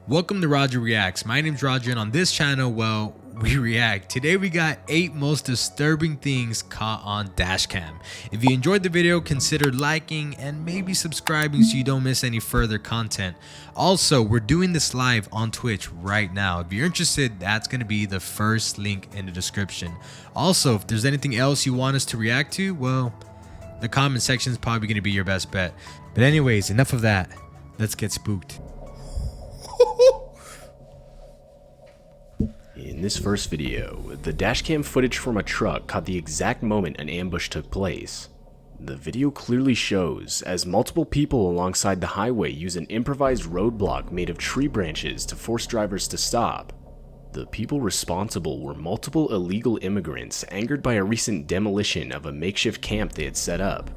Welcome to Roger Reacts. My name's Roger, and on this channel, well, we react. Today we got 8 most disturbing things caught on Dashcam. If you enjoyed the video, consider liking and maybe subscribing so you don't miss any further content. Also, we're doing this live on Twitch right now. If you're interested, that's going to be the first link in the description. Also, if there's anything else you want us to react to, well, the comment section is probably going to be your best bet. But anyways, enough of that. Let's get spooked. In this first video, the dashcam footage from a truck caught the exact moment an ambush took place. The video clearly shows as multiple people alongside the highway use an improvised roadblock made of tree branches to force drivers to stop. The people responsible were multiple illegal immigrants angered by a recent demolition of a makeshift camp they had set up.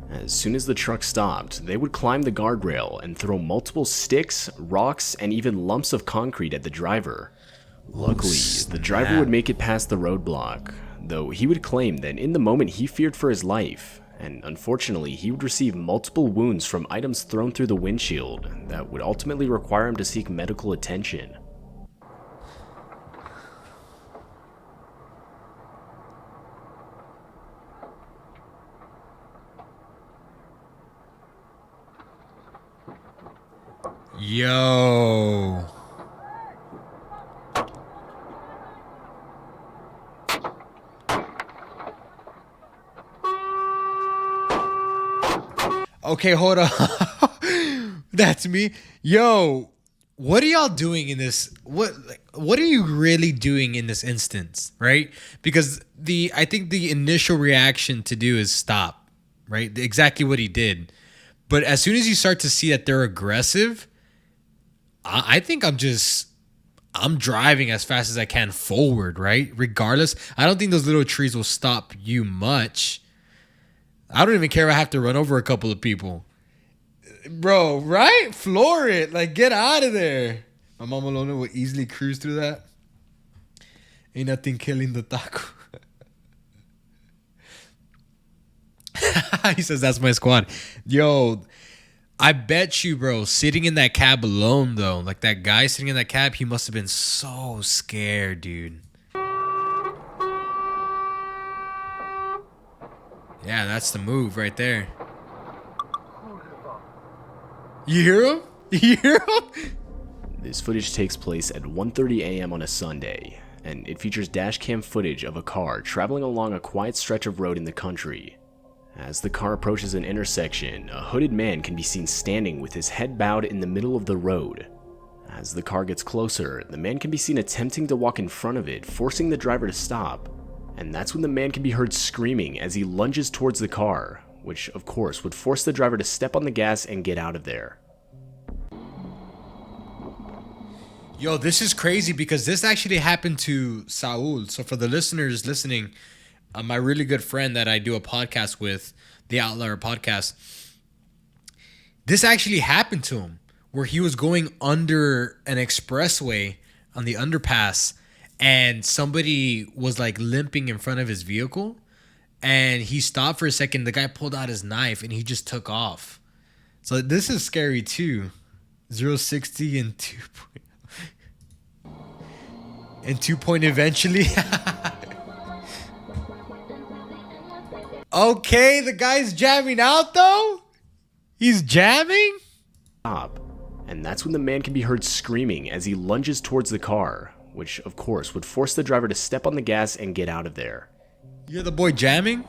As soon as the truck stopped, they would climb the guardrail and throw multiple sticks, rocks, and even lumps of concrete at the driver. Luckily, the driver would make it past the roadblock, though he would claim that in the moment he feared for his life, and unfortunately he would receive multiple wounds from items thrown through the windshield that would ultimately require him to seek medical attention. Yo. Okay, hold on. That's me. Yo, what are y'all doing in this? What are you really doing in this instance, right? Because I think the initial reaction to do is stop, right? Exactly what he did. But as soon as you start to see that they're aggressive, I think I'm driving as fast as I can forward, right? Regardless, I don't think those little trees will stop you much. I don't even care if I have to run over a couple of people. Bro, right? Floor it. Like, get out of there. My mom alone will easily cruise through that. Ain't nothing killing the taco. He says, that's my squad. Yo, I bet you, bro, sitting in that cab alone, though, like that guy sitting in that cab, he must have been so scared, dude. Yeah, that's the move right there. You hear him? You hear him? This footage takes place at 1:30 a.m. on a Sunday, and it features dashcam footage of a car traveling along a quiet stretch of road in the country. As the car approaches an intersection, a hooded man can be seen standing with his head bowed in the middle of the road. As the car gets closer, the man can be seen attempting to walk in front of it, forcing the driver to stop. And that's when the man can be heard screaming as he lunges towards the car, which of course would force the driver to step on the gas and get out of there. Yo, this is crazy because this actually happened to Saul. So for the listeners listening, my really good friend that I do a podcast with, the Outlier podcast, this actually happened to him where he was going under an expressway on the underpass, and somebody was like limping in front of his vehicle, and he stopped for a second. The guy pulled out his knife and he just took off. So this is scary too. 0-60 and 2 point eventually. Okay, the guy's jamming out though. He's jamming. Stop. And that's when the man can be heard screaming as he lunges towards the car, which of course would force the driver to step on the gas and get out of there. You're the boy jamming?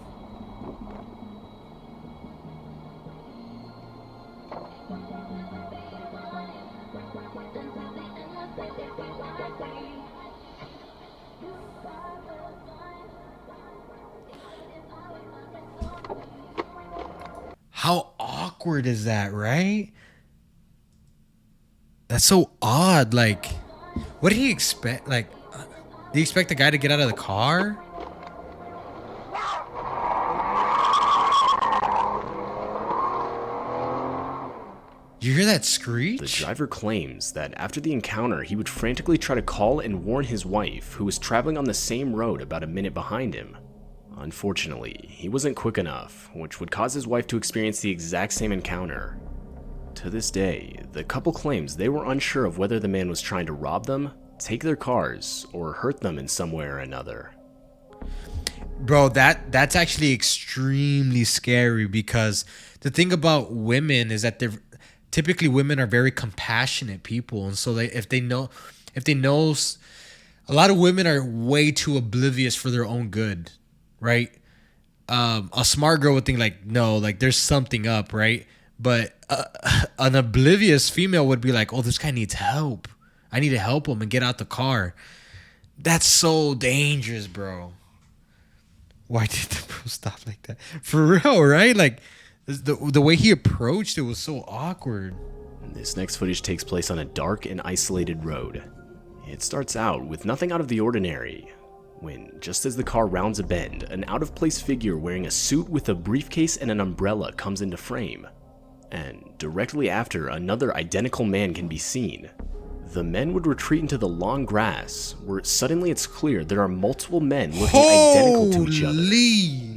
How awkward is that, right? That's so odd. Like, what did he expect? Like, did he expect the guy to get out of the car? You hear that screech? The driver claims that after the encounter, he would frantically try to call and warn his wife, who was traveling on the same road about a minute behind him. Unfortunately, he wasn't quick enough, which would cause his wife to experience the exact same encounter. To this day, the couple claims they were unsure of whether the man was trying to rob them, take their cars, or hurt them in some way or another. Bro, that's actually extremely scary, because the thing about women is that they're typically, women are very compassionate people, and so if they know, a lot of women are way too oblivious for their own good, right? A smart girl would think like, no, like there's something up, right? But an oblivious female would be like, oh, this guy needs help. I need to help him and get out the car. That's so dangerous, bro. Why did the bro stop like that? For real, right? Like the way he approached it was so awkward. This next footage takes place on a dark and isolated road. It starts out with nothing out of the ordinary, when just as the car rounds a bend, an out-of-place figure wearing a suit with a briefcase and an umbrella comes into frame. And directly after, another identical man can be seen. The men would retreat into the long grass, where suddenly it's clear there are multiple men looking identical to each other.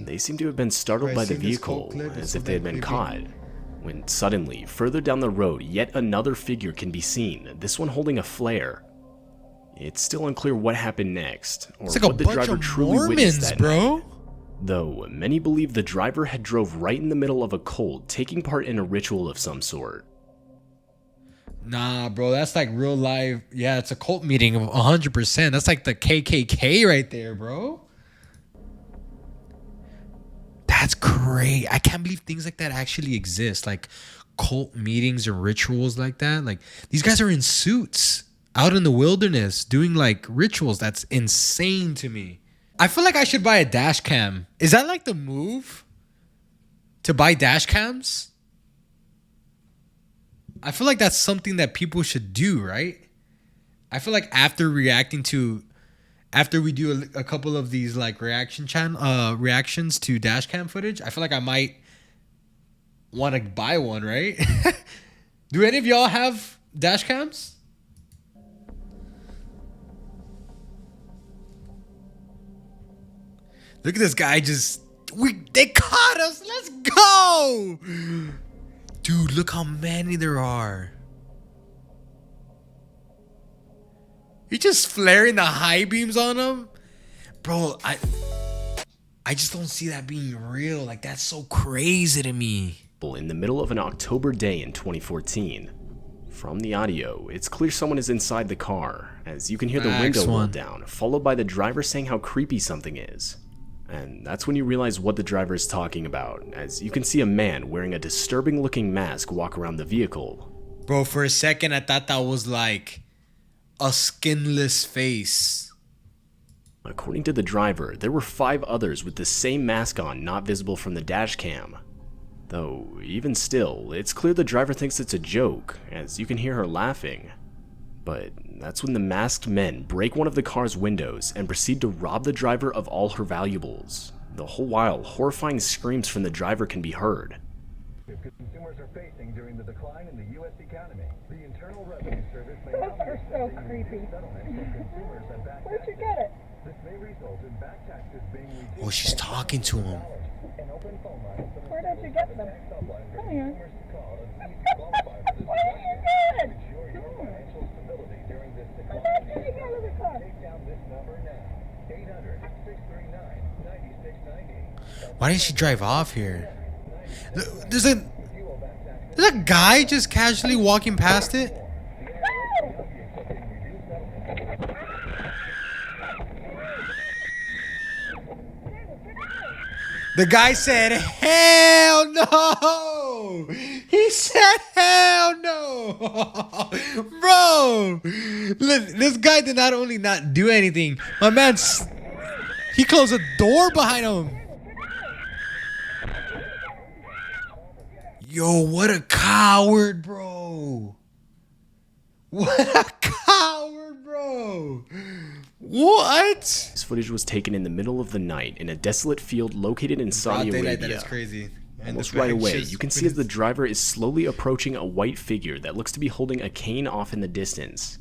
They seem to have been startled by the vehicle, as if they had been caught. When suddenly, further down the road, yet another figure can be seen, this one holding a flare. It's still unclear what happened next, or it's like what the driver truly witnessed that bro. night. Though many believe the driver had drove right in the middle of a cult, taking part in a ritual of some sort. Nah, bro, that's like real life. Yeah, it's a cult meeting of 100%. That's like the KKK right there, bro. That's great. I can't believe things like that actually exist. Like cult meetings and rituals like that. Like these guys are in suits out in the wilderness doing like rituals. That's insane to me. I feel like I should buy a dash cam. Is that like the move to buy dash cams? I feel like that's something that people should do, right? I feel like after we do a couple of these like reactions to dash cam footage, I feel like I might want to buy one, right? Do any of y'all have dash cams? Look at this guy they caught us. Let's go. Dude, look how many there are. You're just flaring the high beams on them? Bro, I just don't see that being real. Like, that's so crazy to me. In the middle of an October day in 2014. From the audio, it's clear someone is inside the car, as you can hear the window roll down, followed by the driver saying how creepy something is. And that's when you realize what the driver is talking about, as you can see a man wearing a disturbing looking mask walk around the vehicle. Bro, for a second I thought that was like a skinless face. According to the driver, there were 5 others with the same mask on, not visible from the dash cam. Though, even still, it's clear the driver thinks it's a joke, as you can hear her laughing. But that's when the masked men break one of the car's windows and proceed to rob the driver of all her valuables. The whole while, horrifying screams from the driver can be heard. Consumers are facing during the decline in the U.S. economy. The Internal Revenue Service may Those are so creepy. Where'd you get it? This may result in back taxes being reduced. Oh, she's talking to him. Where did you get them? Come here. What are you doing? Where did you get out of the car? Take down this number now. 800-639-9690. Why didn't she drive off here? There's a guy just casually walking past it. The guy said, hell no! He said, hell no! Bro! This guy did not only not do anything, my man, he closed a door behind him. Yo, what a coward, bro. What a coward, bro. What? This footage was taken in the middle of the night in a desolate field located in Saudi Arabia. That is crazy. Almost right away, you can see as the driver is slowly approaching a white figure that looks to be holding a cane off in the distance.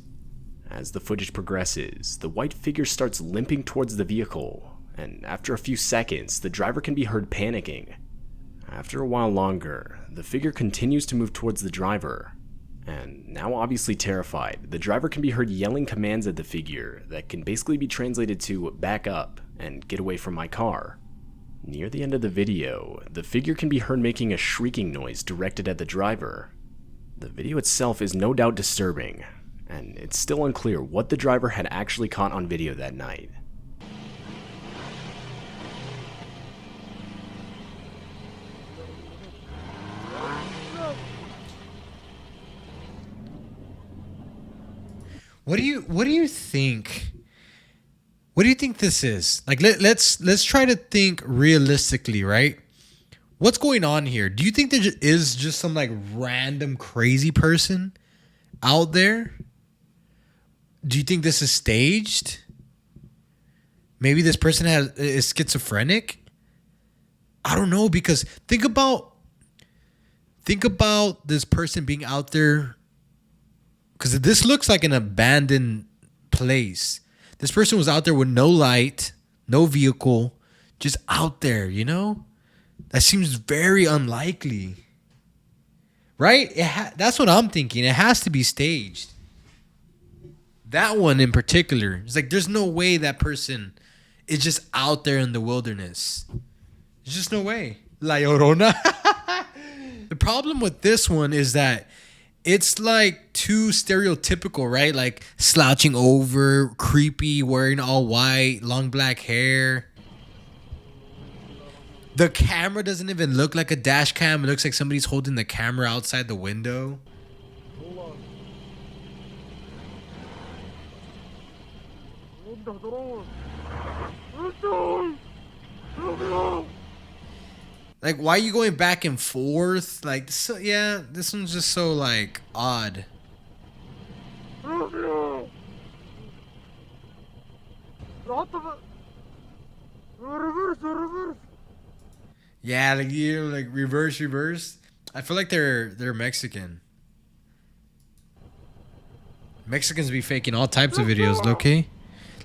As the footage progresses, the white figure starts limping towards the vehicle, and after a few seconds, the driver can be heard panicking. After a while longer, the figure continues to move towards the driver, and now obviously terrified, the driver can be heard yelling commands at the figure that can basically be translated to back up and get away from my car. Near the end of the video, the figure can be heard making a shrieking noise directed at the driver. The video itself is no doubt disturbing, and it's still unclear what the driver had actually caught on video that night. What do you think? What do you think this is? Like let's try to think realistically, right? What's going on here? Do you think there is just some like random crazy person out there? Do you think this is staged? Maybe this person is schizophrenic? I don't know, because think about this person being out there, because this looks like an abandoned place. This person was out there with no light, no vehicle, just out there, you know? That seems very unlikely. Right? That's what I'm thinking. It has to be staged. That one in particular. It's like there's no way that person is just out there in the wilderness. There's just no way. La Llorona. The problem with this one is that it's like too stereotypical, right? Like slouching over, creepy, wearing all white, long black hair. The camera doesn't even look like a dash cam. It looks like somebody's holding the camera outside the window. Like, why are you going back and forth? Like, so yeah, this one's just so like odd. Yeah, like you like reverse. I feel like they're Mexican. Mexicans be faking all types of videos, okay?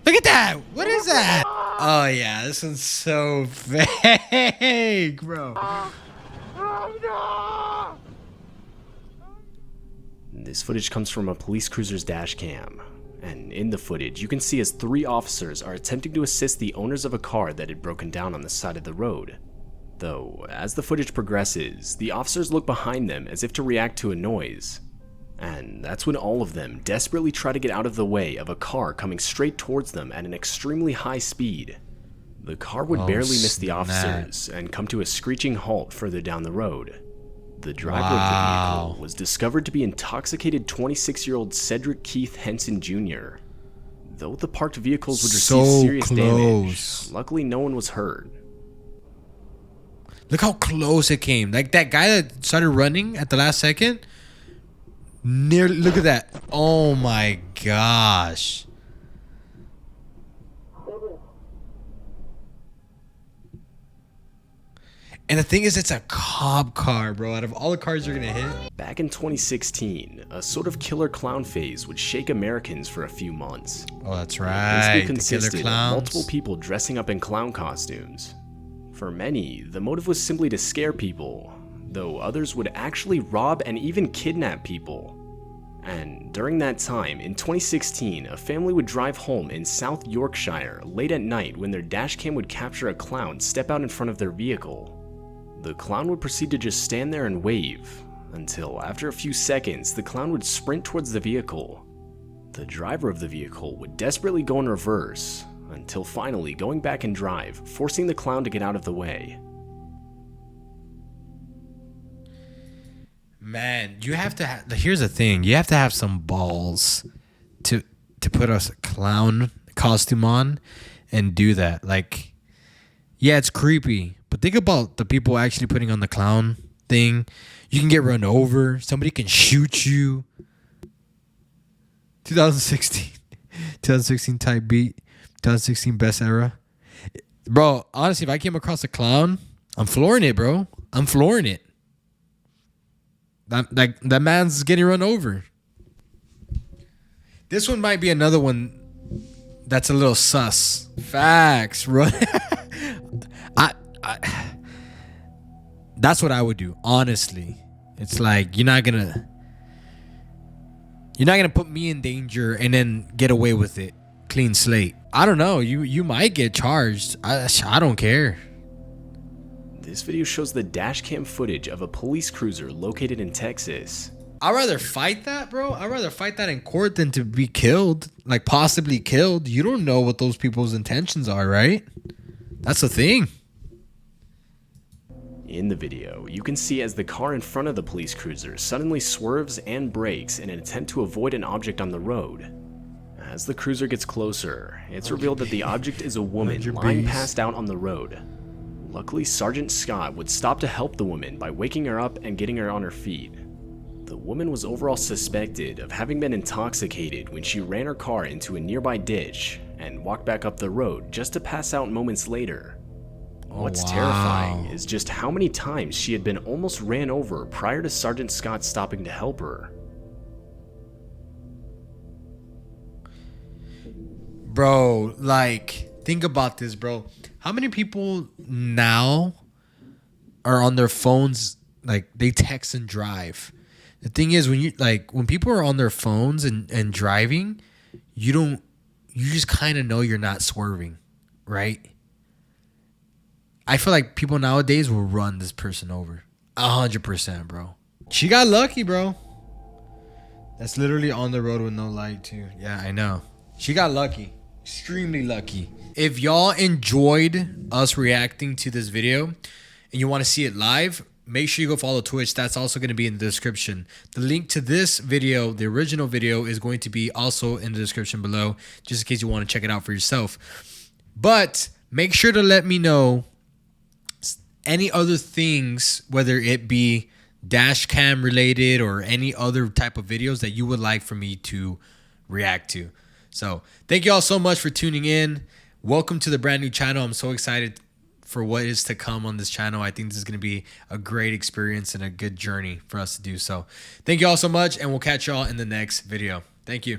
Look at that! What is that? Oh yeah, this one's so fake, bro. This footage comes from a police cruiser's dash cam, and in the footage you can see as 3 officers are attempting to assist the owners of a car that had broken down on the side of the road. Though, as the footage progresses, the officers look behind them as if to react to a noise. And that's when all of them desperately try to get out of the way of a car coming straight towards them at an extremely high speed. The car would barely miss the officers and come to a screeching halt further down the road. The driver of the vehicle was discovered to be intoxicated 26-year-old Cedric Keith Henson Jr. Though the parked vehicles would receive serious damage, luckily no one was hurt. Look how close it came. Like that guy that started running at the last second. Look at that. Oh my gosh. And the thing is, it's a cop car, bro. Out of all the cars you're gonna hit. Back in 2016, a sort of killer clown phase would shake Americans for a few months. Oh, that's right. It consisted of multiple people dressing up in clown costumes. For many, the motive was simply to scare people, though others would actually rob and even kidnap people. And during that time, in 2016, a family would drive home in South Yorkshire late at night when their dashcam would capture a clown step out in front of their vehicle. The clown would proceed to just stand there and wave, until after a few seconds, the clown would sprint towards the vehicle. The driver of the vehicle would desperately go in reverse, until finally going back in drive, forcing the clown to get out of the way. Man, you have to have, here's the thing, you have to have some balls to put a clown costume on and do that. Like, yeah, it's creepy, but think about the people actually putting on the clown thing. You can get run over, somebody can shoot you. 2016 type beat, 2016 best era. Bro, honestly, if I came across a clown, I'm flooring it, bro. I'm flooring it. That man's getting run over. This one might be another one that's a little sus. Facts, bro. That's what I would do, honestly. It's like you're not gonna put me in danger and then get away with it. Clean slate. I don't know. You might get charged. I don't care. This video shows the dashcam footage of a police cruiser located in Texas. I'd rather fight that, bro. I'd rather fight that in court than to be killed, like possibly killed. You don't know what those people's intentions are, right? That's the thing. In the video, you can see as the car in front of the police cruiser suddenly swerves and brakes in an attempt to avoid an object on the road. As the cruiser gets closer, it's revealed that the object is a woman lying passed out on the road. Luckily, Sergeant Scott would stop to help the woman by waking her up and getting her on her feet. The woman was overall suspected of having been intoxicated when she ran her car into a nearby ditch and walked back up the road just to pass out moments later. What's terrifying is just how many times she had been almost ran over prior to Sergeant Scott stopping to help her. Bro, like, think about this, bro. How many people now are on their phones, like, they text and drive? The thing is, when people are on their phones and driving, you just kind of know you're not swerving, right? I feel like people nowadays will run this person over 100%, bro. She got lucky, bro. That's literally on the road with no light too. Yeah, I know. She got lucky, extremely lucky. If y'all enjoyed us reacting to this video and you want to see it live, make sure you go follow Twitch. That's also going to be in the description. The link to this video, the original video, is going to be also in the description below, just in case you want to check it out for yourself. But make sure to let me know any other things, whether it be dash cam related or any other type of videos that you would like for me to react to. So thank you all so much for tuning in. Welcome to the brand new channel. I'm so excited for what is to come on this channel. I think this is going to be a great experience and a good journey for us to do. So thank you all so much, and we'll catch y'all in the next video. Thank you.